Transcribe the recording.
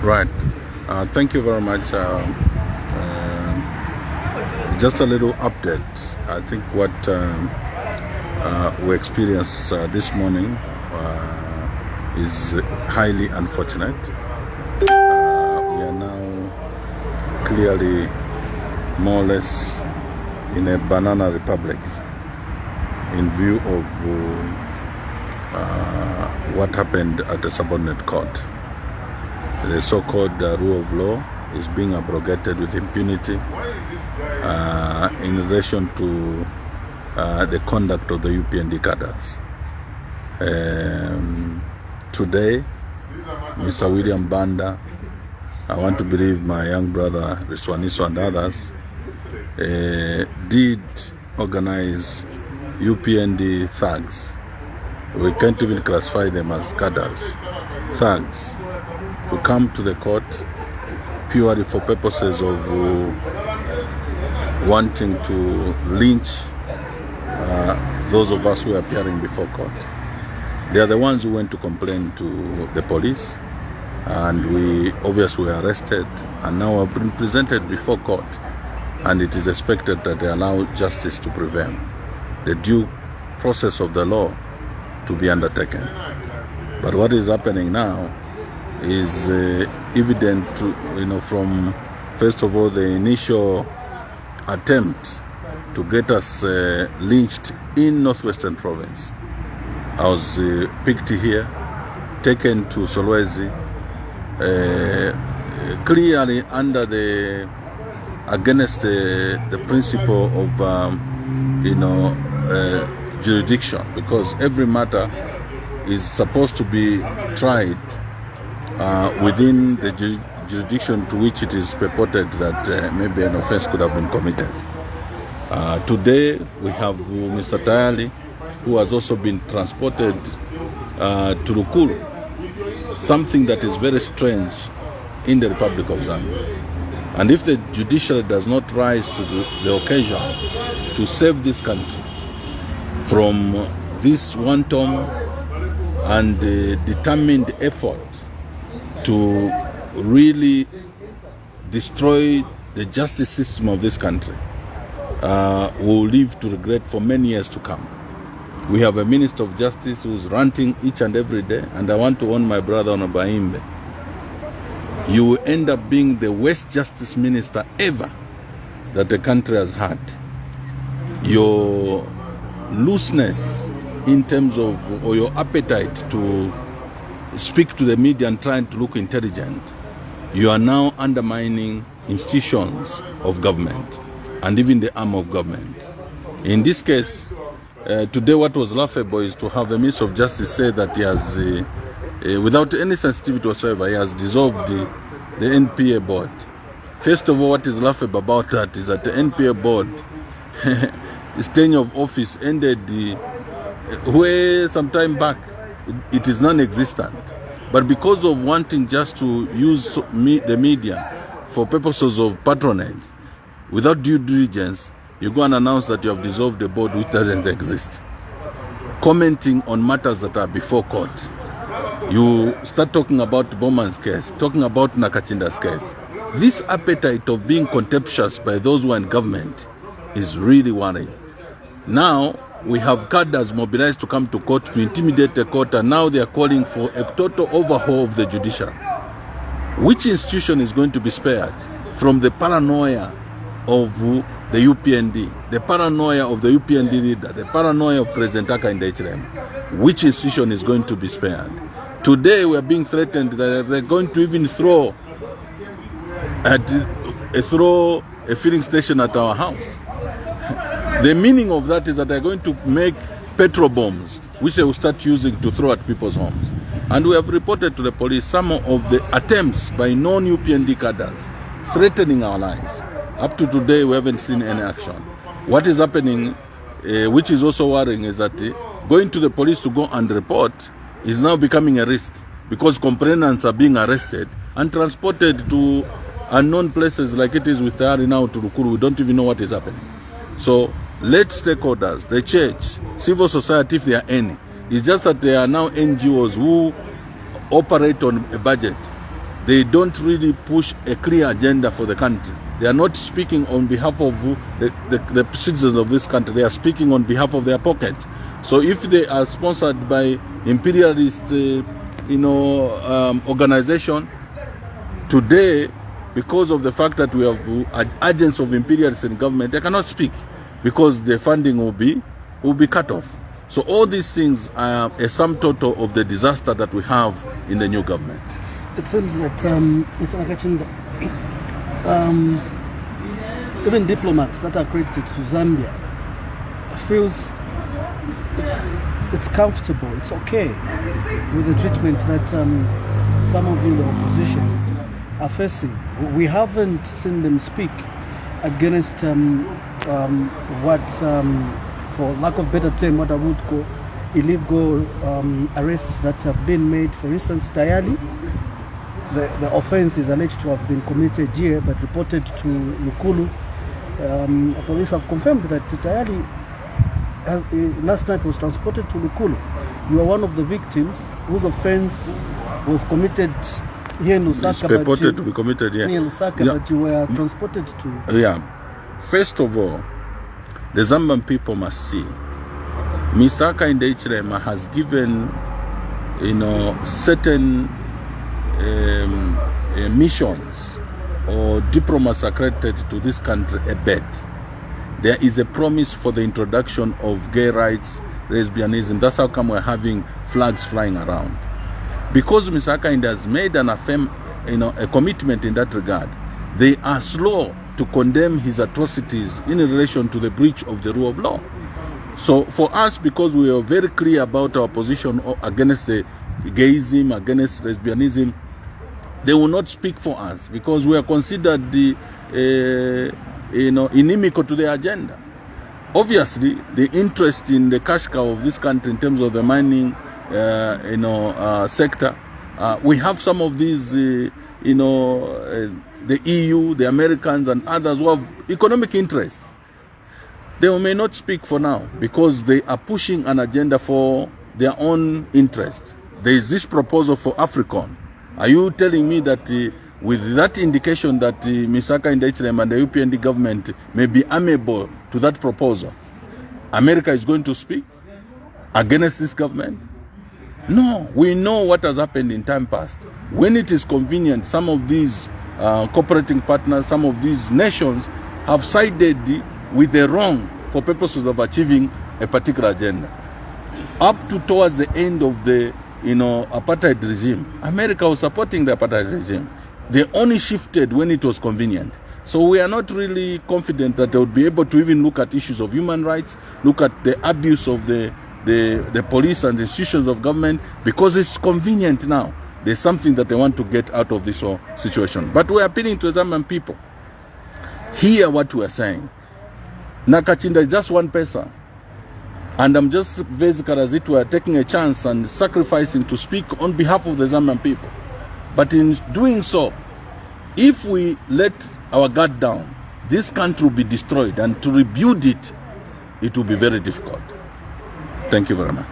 Right. Thank you very much. Just a little update. I think what we experienced this morning is highly unfortunate. We are now clearly more or less in a banana republic in view of what happened at the subordinate court. The so-called rule of law is being abrogated with impunity in relation to the conduct of the UPND cadres. Today, Mr. William Banda, I want to believe my young brother Riswaniso and others, did organize UPND thugs. We can't even classify them as cadres, thugs, to come to the court purely for purposes of wanting to lynch those of us who are appearing before court. They are the ones who went to complain to the police, and we obviously were arrested and now have been presented before court, and it is expected that they allow justice to prevail, the due process of the law to be undertaken. But what is happening now is evident to, from first of all the initial attempt to get us lynched in Northwestern Province. I was picked here, taken to Solwezi, clearly under against the principle of jurisdiction, because every matter is supposed to be tried within the jurisdiction to which it is purported that maybe an offense could have been committed. Today we have Mr. Tayali, who has also been transported to Rukuru, something that is very strange in the Republic of Zambia. And if the judiciary does not rise to the occasion to save this country from this wanton and determined effort to really destroy the justice system of this country, we will live to regret for many years to come. We have a Minister of Justice who is ranting each and every day, and I want to warn my brother Onabaimbe. You will end up being the worst justice minister ever that the country has had. Your looseness in terms of, or your appetite to speak to the media and trying to look intelligent, you are now undermining institutions of government and even the arm of government. In this case, today what was laughable is to have the Minister of Justice say that he has, without any sensitivity whatsoever, he has dissolved the NPA board. First of all, what is laughable about that is that the NPA board, its tenure of office ended way some time back. It is non-existent. But because of wanting just to use the media for purposes of patronage, without due diligence, you go and announce that you have dissolved the board which doesn't exist. Commenting on matters that are before court. You start talking about Bowman's case, talking about Nakacinda's case. This appetite of being contemptuous by those who are in government is really worrying. Now, we have cadres mobilized to come to court to intimidate the court, and now they are calling for a total overhaul of the judiciary. Which institution is going to be spared from the paranoia of the UPND, the paranoia of the UPND leader, the paranoia of President Aka in the HLM? Which institution is going to be spared? Today we are being threatened that they're going to even throw a filling station at our house. The meaning of that is that they're going to make petrol bombs, which they will start using to throw at people's homes. And we have reported to the police some of the attempts by non-UPND cadres threatening our lives. Up to today, we haven't seen any action. What is happening, which is also worrying, is that going to the police to go and report is now becoming a risk, because complainants are being arrested and transported to unknown places like it is with Tayari now to Rukuru. We don't even know what is happening. So let stakeholders, the church, civil society, if there are any, it's just that there are now NGOs who operate on a budget. they don't really push a clear agenda for the country. They are not speaking on behalf of the citizens of this country. They are speaking on behalf of their pockets. So if they are sponsored by imperialist, organization, today, because of the fact that we have agents of imperialists in government, they cannot speak because the funding will be cut off. So all these things are a sum total of the disaster that we have in the new government. It seems that, Mr. Nakacinda, even diplomats that are credited to Zambia feels it's comfortable, it's okay with the treatment that some of you in the opposition are facing. We haven't seen them speak against what, for lack of better term, what I would call illegal arrests that have been made. For instance, Tayali, the offense is alleged to have been committed here but reported to Lukulu. Police have confirmed that Tayali last night was transported to Lukulu. You are one of the victims whose offense was committed here in Lusaka. It's purported to be committed here in Lusaka, yeah. But you were transported to... Yeah. First of all, the Zambian people must see Mr. Nakacinda Hichilema has given, certain missions or diplomats accredited to this country a bet. There is a promise for the introduction of gay rights, lesbianism. That's how come we're having flags flying around. Because Mr. Nakacinda has made a commitment in that regard, they are slow to condemn his atrocities in relation to the breach of the rule of law. So for us, because we are very clear about our position against the gayism, against lesbianism, they will not speak for us because we are considered the inimical to their agenda. Obviously, the interest in the cash cow of this country in terms of the mining sector, we have some of these, the EU, the Americans and others who have economic interests. They may not speak for now because they are pushing an agenda for their own interest. There is this proposal for AFRICON. Are you telling me that with that indication that Mr. Nakacinda Hichilema and the UPND government may be amenable to that proposal, America is going to speak against this government? No, we know what has happened in time past. When it is convenient, some of these cooperating partners, some of these nations have sided with the wrong for purposes of achieving a particular agenda. Up to towards the end of the apartheid regime, America was supporting the apartheid regime. They only shifted when it was convenient. So we are not really confident that they would be able to even look at issues of human rights, look at the abuse of the police and the institutions of government, because it's convenient now. There's something that they want to get out of this whole situation. But we're appealing to the Zambian people. Hear what we are saying. Nakacinda is just one person. And I'm just basically, as it were, taking a chance and sacrificing to speak on behalf of the Zambian people. But in doing so, if we let our guard down, this country will be destroyed, and to rebuild it, it will be very difficult. Thank you very much.